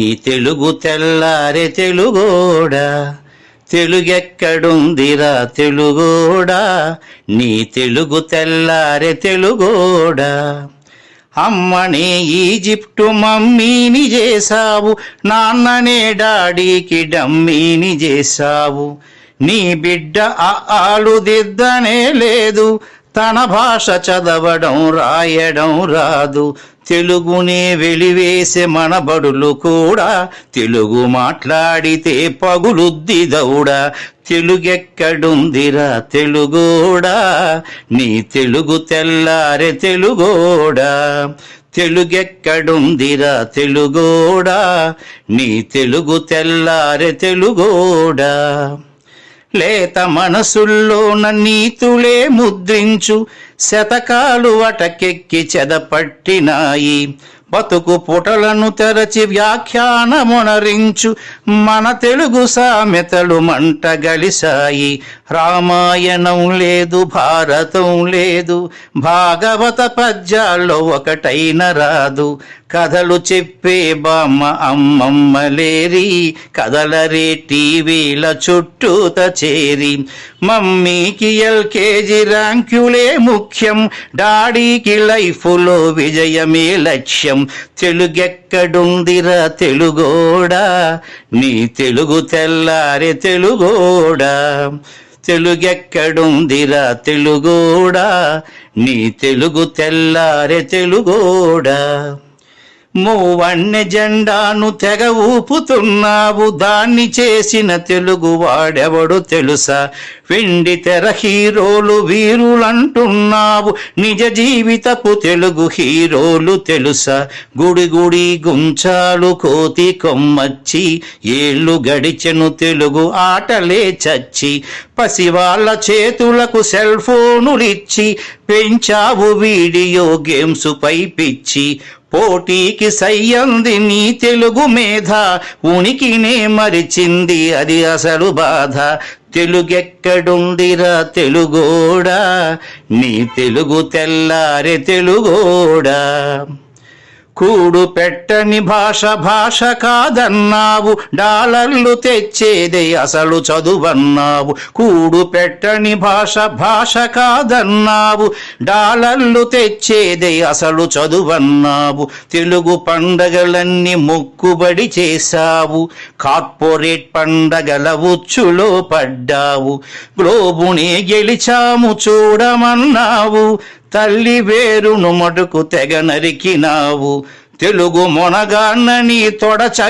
ఈ తెలుగు తెల్లారే తెలుగోడా, తెలుగెక్కడుందిరా తెలుగోడా, నీ తెలుగు తెల్లారే తెలుగోడా. అమ్మనే ఈజిప్టు మమ్మీని చేసావు, నాన్ననే డాడీకి డమ్మీని చేసావు. నీ బిడ్డ ఆలు దిద్దనే లేదు, తన భాష చదవడం రాయడం రాదు. తెలుగునే వెలివేసే మన బడులు కూడా తెలుగు మాట్లాడితే పగులుద్ది దౌడా. తెలుగెక్కడుందిరా తెలుగోడా, నీ తెలుగు తెల్లారే తెలుగోడా. తెలుగెక్కడుందిరా తెలుగోడా, నీ తెలుగు తెల్లారే తెలుగోడా. లేత మనసుల్లోన నీతులే ముద్రించు, శతకాలు అటకెక్కి చెదపట్టినాయి. బతుకు పుటలను తెరచి వ్యాఖ్యానమునరించు, మన తెలుగు సామెతలు మంట గలిసాయి. రామాయణం లేదు, భారతం లేదు, భాగవత పద్యాల్లో ఒకటైన రాదు. కథలు చెప్పే బామ్మ అమ్మమ్మ లేరి, కథలరే టీవీల చుట్టూత చేరి. మమ్మీకి ఎల్కేజీ ర్యాంకులే ముఖ్యం, డాడీకి లైఫ్లో విజయమే లక్ష్యం. తెలుగెక్కడుందిరా తెలుగోడా, నీ తెలుగు తెల్లారే తెలుగోడా. తెలుగెక్కడుందిరా తెలుగోడా, నీ తెలుగు తెల్లారే తెలుగోడా. మూవన్నె జెండాను తెగ ఊపుతున్నావు, దాన్ని చేసిన తెలుగు వాడెవడు తెలుసా. వెండి తెర హీరోలు వీరులంటున్నావు, నిజ జీవితపు తెలుగు హీరోలు తెలుసా. గుడి గుడి గుంచాలు కోతి కొమ్మచ్చి, ఏళ్ళు గడిచెను తెలుగు ఆటలే చచ్చి. పసివాళ్ళ చేతులకు సెల్ ఫోనులిచ్చి, పెంచావు వీడియో గేమ్స్ పై పిచ్చి. పోటీకి సయ్యంది నీ తెలుగు మేధ, ఉనికినే మరిచింది అది అసలు బాధ. తెలుగెక్కడుందిరా తెలుగోడా, నీ తెలుగు తెల్లారే తెలుగోడా. కూడు పెట్టని భాష భాష కాదన్నావు, డాలర్లు తెచ్చేదే అసలు చదువన్నావు. కూడు పెట్టని భాష భాష కాదన్నావు, డాలర్లు తెచ్చేదే అసలు చదువన్నావు. తెలుగు పండగలన్నీ మొక్కుబడి చేశావు, కార్పొరేట్ పండగల ఉచ్చులో పడ్డావు. గ్లోబునే గెలిచాము చూడమన్నావు, తల్లి వేరును మటుకు తెగ నరికినావు. తెలుగు మొనగాన్నని తొడ